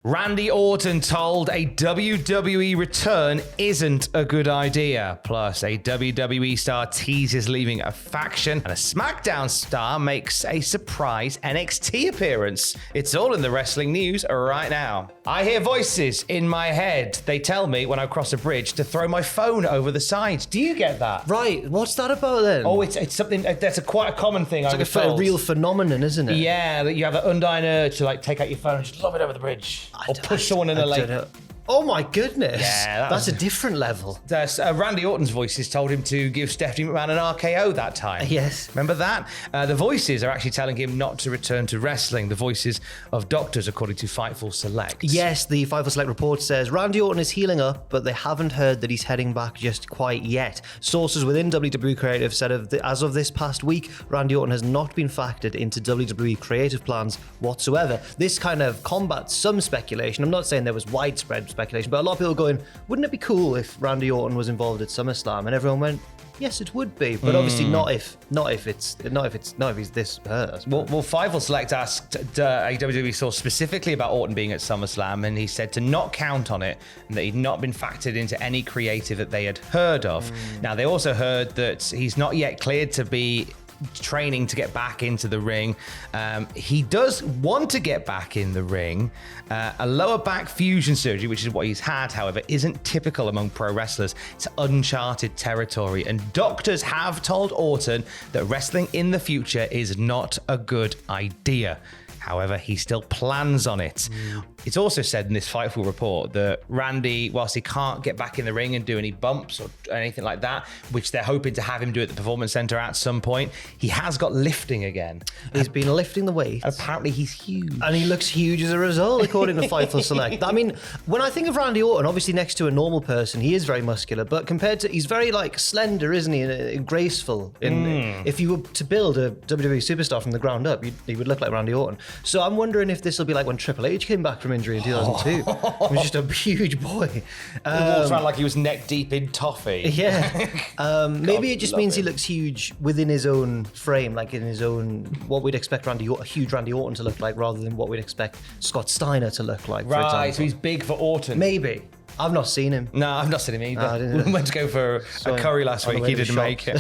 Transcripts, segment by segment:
Randy Orton told a WWE return isn't a good idea. Plus, a WWE Star teases leaving a faction, and a SmackDown star makes a surprise NXT appearance. It's all in the wrestling news right now. I hear voices in my head. They tell me when I cross a bridge to throw my phone over the side. Do you get that? Right. What's that about then? Oh, it's something that's quite a common thing. It's like a real phenomenon, isn't it? Yeah, that you have an undying urge to take out your phone and just lob it over the bridge. Or push someone in a lake. Oh my goodness. Yeah, that's a different level. Randy Orton's voices told him to give Stephanie McMahon an RKO that time. Yes. Remember that? The voices are actually telling him not to return to wrestling. The voices of doctors, according to Fightful Select. Yes, the Fightful Select report says Randy Orton is healing up, but they haven't heard that he's heading back just quite yet. Sources within WWE Creative said as of this past week, Randy Orton has not been factored into WWE creative plans whatsoever. This kind of combats some speculation. I'm not saying there was widespread speculation, but a lot of people going, wouldn't it be cool if Randy Orton was involved at SummerSlam? And everyone went, yes, it would be, but obviously not if he's this hurt. Well, Fightful Select asked a WWE source specifically about Orton being at SummerSlam, and he said to not count on it, and that he'd not been factored into any creative that they had heard of. Now, they also heard that he's not yet cleared to be training to get back into the ring. He does want to get back in the ring. A lower back fusion surgery, which is what he's had, however, isn't typical among pro wrestlers. It's uncharted territory, and doctors have told Orton that wrestling in the future is not a good idea. However, he still plans on it. It's also said in this Fightful report that Randy, whilst he can't get back in the ring and do any bumps or anything like that, which they're hoping to have him do at the Performance Center at some point, he has got lifting again. He's been lifting the weight. Apparently he's huge. And he looks huge as a result, according to Fightful Select. I mean, when I think of Randy Orton, obviously next to a normal person, he is very muscular, but compared to, he's very slender, isn't he? And graceful. If you were to build a WWE superstar from the ground up, he would look like Randy Orton. So I'm wondering if this will be like when Triple H came back from injury in 2002. He was just a huge boy. He walked around like he was neck deep in toffee. Yeah. Maybe it just means he looks huge within his own frame, like in his own, what we'd expect a huge Randy Orton to look like, rather than what we'd expect Scott Steiner to look like, for example. Right, so he's big for Orton. Maybe. I've not seen him. No, I've not seen him either. We went to go for a curry last week. He didn't make it.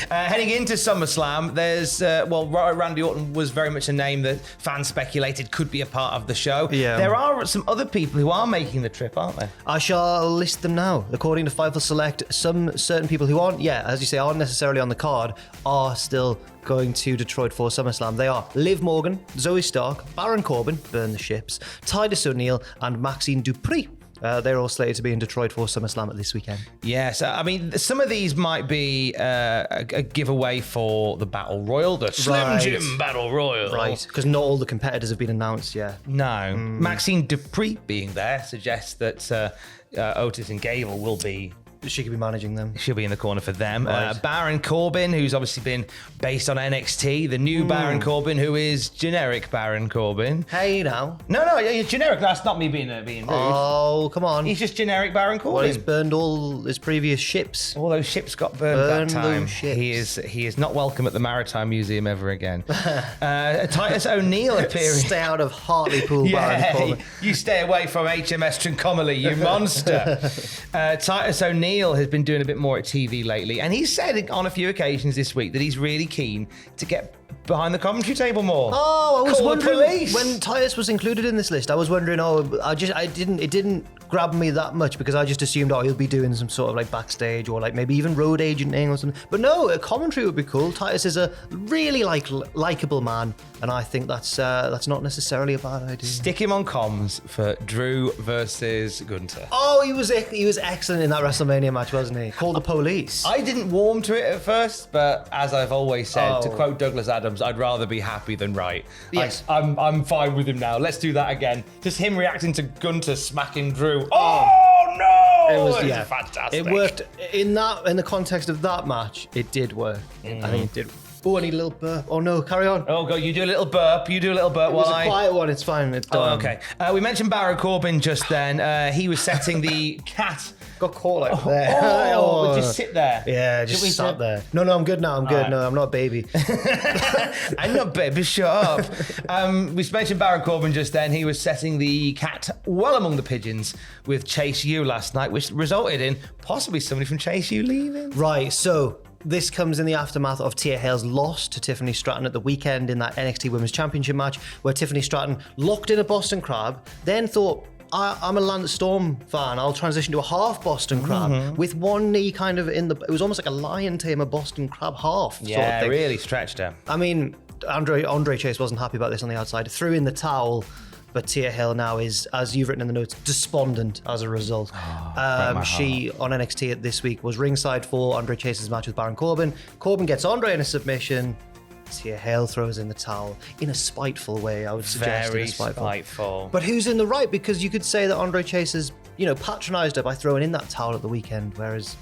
Heading into SummerSlam, there's, Randy Orton was very much a name that fans speculated could be a part of the show. Yeah. There are some other people who are making the trip, aren't there? I shall list them now. According to Fightful Select, some certain people who aren't necessarily on the card are still going to Detroit for SummerSlam. They are Liv Morgan, Zoe Stark, Baron Corbin, burn the ships, Titus O'Neil, and Maxine Dupree. They're all slated to be in Detroit for SummerSlam this weekend. Yes, I mean, some of these might be a giveaway for the Battle Royal, the Slim Jim Battle Royal. Right, because not all the competitors have been announced yet. No. Maxine Dupree being there suggests that Otis and Gable will be... She could be managing them. She'll be in the corner for them. Right. Baron Corbin, who's obviously been based on NXT. The new Baron Corbin, who is generic Baron Corbin. Hey, now. No, generic. That's not me being rude. Oh, come on. He's just generic Baron Corbin. Well, he's burned all his previous ships. All those ships got burned that time. Those ships. He is not welcome at the Maritime Museum ever again. Titus O'Neil appearing. Stay out of Hartlepool, Baron Corbin. You stay away from HMS Trincomalee, you monster. Titus O'Neil has been doing a bit more at TV lately, and he said on a few occasions this week that he's really keen to get behind the commentary table more. Oh, I was wondering police. when Titus was included in this list. I was wondering. It didn't grab me that much because I just assumed he'll be doing some sort of backstage or maybe even road agenting or something. But no, a commentary would be cool. Titus is a really likable man, and I think that's not necessarily a bad idea. Stick him on comms for Drew versus Gunther. Oh, he was excellent in that WrestleMania match, wasn't he? Call the police. I didn't warm to it at first, but as I've always said, to quote Douglas Adams, I'd rather be happy than right. Yes. I'm fine with him now. Let's do that again. Just him reacting to Gunther smacking Drew. Oh no! It was fantastic. It worked in the context of that match. It did work. I think it did. Oh, I need a little burp. Oh no, carry on. Oh, God, you do a little burp. You do a little burp It was a quiet one. It's fine. It's done. Oh, okay. We mentioned Baron Corbin just then. He was setting the cat. Got caught like there. Oh, just sit there. Yeah, just sat there. No, I'm good now. I'm good. Right. No, I'm not a baby. I'm not baby. Shut up. We mentioned Baron Corbin just then. He was setting the cat well among the pigeons with Chase U last night, which resulted in possibly somebody from Chase U leaving. Right. So this comes in the aftermath of Tia Hale's loss to Tiffany Stratton at the weekend in that NXT Women's Championship match, where Tiffany Stratton locked in a Boston Crab, then thought, I'm a Lance Storm fan. I'll transition to a half Boston Crab with one knee kind of in the... It was almost like a lion tamer Boston Crab half. Yeah, sort of thing. Really stretched her. I mean, Andre Chase wasn't happy about this on the outside. Threw in the towel, but Tia Hale now is, as you've written in the notes, despondent as a result. She, on NXT this week, was ringside for Andre Chase's match with Baron Corbin. Corbin gets Andre in a submission. Tia Hale throws in the towel in a spiteful way, I would suggest. Very spiteful. But who's in the right? Because you could say that Andre Chase has, patronised her by throwing in that towel at the weekend, whereas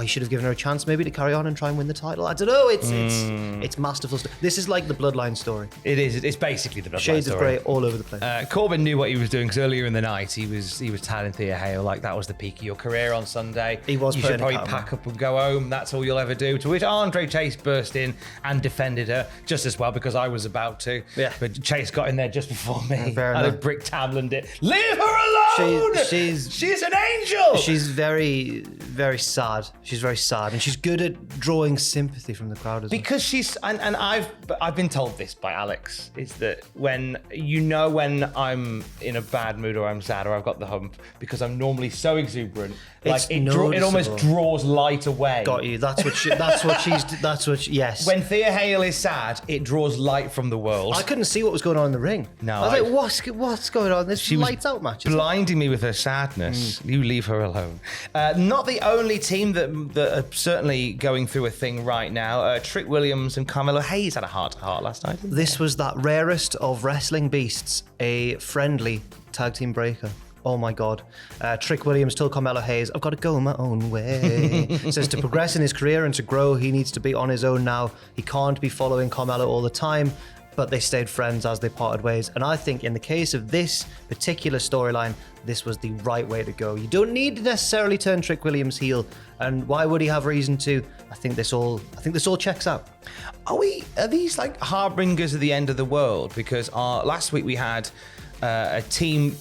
he should have given her a chance maybe to carry on and try and win the title. I don't know. It's masterful. This is like the Bloodline story. It is. It's basically the Bloodline Shades story. Shades of grey all over the place. Corbin knew what he was doing because earlier in the night he was telling Thea Hale like that was the peak of your career on Sunday. He was. You should probably pack up and go home. That's all you'll ever do. To which Andre Chase burst in and defended her just as well because I was about to. Yeah. But Chase got in there just before me. Fair and enough. Brick Tamland it. Leave her alone. She's an angel. She's very, very sad. She's very sad. And she's good at drawing sympathy from the crowd as well. Because she's, and I've been told this by Alex, is that when I'm in a bad mood or I'm sad or I've got the hump, because I'm normally so exuberant, it almost draws light away. Got you. Yes. When Thea Hale is sad, it draws light from the world. I couldn't see what was going on in the ring. No. I was like, what's going on? There's lights out matches. Blinding me with her sadness. You leave her alone. Not the only team that are certainly going through a thing right now. Trick Williams and Carmelo Hayes had a heart-to-heart last night. This was that rarest of wrestling beasts, a friendly tag team breaker. Oh my God. Trick Williams told Carmelo Hayes, I've got to go my own way. Says to progress in his career and to grow, he needs to be on his own now. He can't be following Carmelo all the time. But they stayed friends as they parted ways. And I think in the case of this particular storyline, this was the right way to go. You don't need to necessarily turn Trick Williams heel. And why would he have reason to? I think this all checks out. Are these like harbingers of the end of the world? Because last week we had a team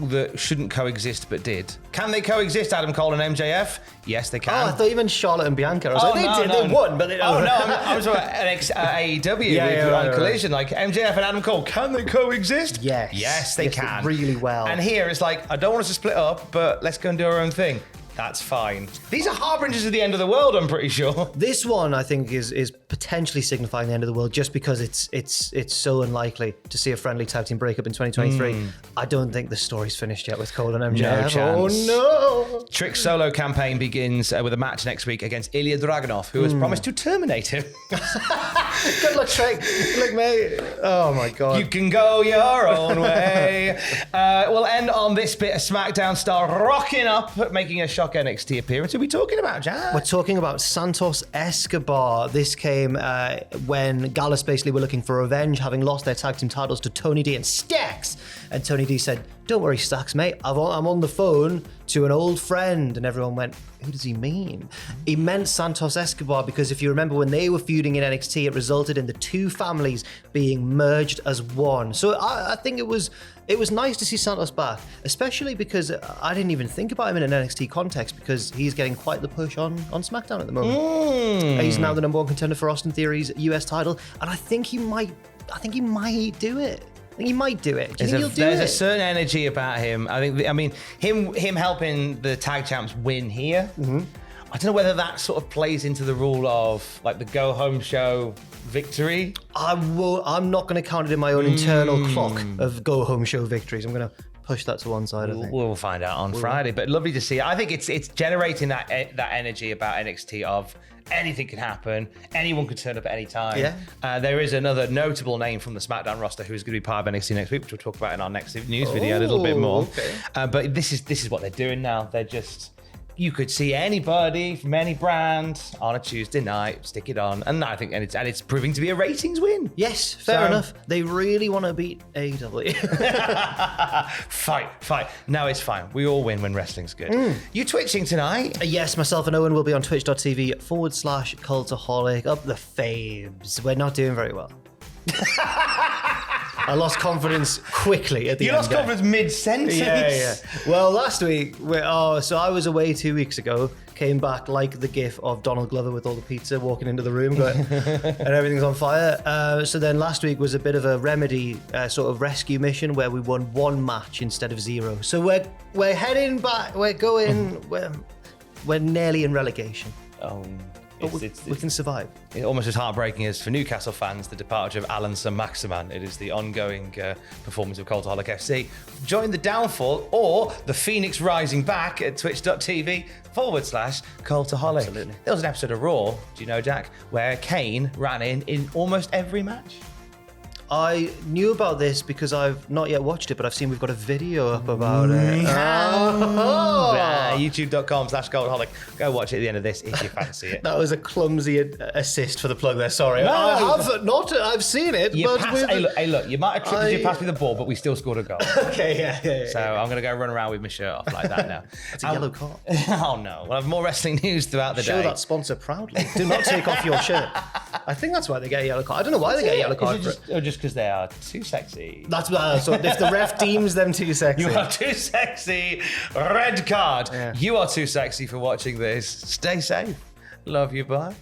that shouldn't coexist but did. Can they coexist, Adam Cole and MJF? Yes, they can. Oh, I thought you meant Charlotte and Bianca. I was they won, but they don't. Oh, no, I'm talking about AEW on Collision. Like MJF and Adam Cole, can they coexist? Yes. Yes, they can. Really well. And here it's like, I don't want us to split up, but let's go and do our own thing. That's fine. These are harbingers of the end of the world, I'm pretty sure. This one, I think, is potentially signifying the end of the world just because it's so unlikely to see a friendly tag team breakup in 2023. I don't think the story's finished yet with Cole and MJF. No chance. Oh, no. Trick's solo campaign begins with a match next week against Ilya Dragunov, who has promised to terminate him. Good luck, Trick. Good luck, mate. Oh, my God. You can go your own way. We'll end on this bit of SmackDown Star rocking up, making a shock NXT appearance. Who are we talking about, Jack? We're talking about Santos Escobar. This came when Gallus basically were looking for revenge, having lost their tag team titles to Tony D and Stax. And Tony D said, don't worry, Stax, mate. I'm on the phone to an old friend. And everyone went, who does he mean? He meant Santos Escobar because if you remember when they were feuding in NXT, it resulted in the two families being merged as one. So I think it was nice to see Santos back, especially because I didn't even think about him in an NXT context because he's getting quite the push on SmackDown at the moment. He's now the number one contender for Austin Theory's US title, and I think he might do it. I think he might do it. Do you think he'll do it? There's a certain energy about him. I mean, him helping the tag champs win here. I don't know whether that sort of plays into the rule of like the go home show victory. I'm not going to count it in my own internal clock of go home show victories. I'm going to push that to one side. I think we'll find out on Friday. But lovely to see. I think it's generating that energy about NXT of anything can happen. Anyone could turn up at any time. Yeah. There is another notable name from the SmackDown roster who's going to be part of NXT next week, which we'll talk about in our next news video a little bit more. Okay. But this is what they're doing now. They're just you could see anybody from any brand on a Tuesday night, stick it on, and I think it's proving to be a ratings win. Yes, fair enough. They really want to beat AEW. Fight. No, it's fine. We all win when wrestling's good. You twitching tonight? Yes, myself and Owen will be on twitch.tv/Cultaholic. Up the faves. We're not doing very well. I lost confidence quickly at the end. You lost confidence mid-sentence? Yeah. Well, last week, so I was away 2 weeks ago, came back like the gif of Donald Glover with all the pizza walking into the room going, and everything's on fire. So then last week was a bit of a remedy sort of rescue mission where we won 1 match instead of 0. So we're heading back, we're nearly in relegation. But we can survive. It's almost as heartbreaking as for Newcastle fans, the departure of Alan Saint-Maximin. It is the ongoing performance of Cultaholic FC. Join the downfall or the Phoenix rising back at twitch.tv/Cultaholic. Absolutely. There was an episode of Raw, do you know, Jack, where Kane ran in almost every match. I knew about this because I've not yet watched it, but I've seen we've got a video up about it. YouTube.com/Cultaholic. Go watch it at the end of this if you fancy it. That was a clumsy assist for the plug there. Sorry, No. I've seen it. But Hey, look, you might have tripped as you passed me the ball, but we still scored a goal. Okay, yeah. So I'm going to go run around with my shirt off like that now. It's a yellow card. Oh no, we'll have more wrestling news throughout the Show day. that sponsor proudly. Do not take off your shirt. I think that's why they get a yellow card. I don't know why they get a yellow card. Or just because they are too sexy. That's so if the ref deems them too sexy. You are too sexy. Red card. Yeah. You are too sexy for watching this. Stay safe. Love you. Bye.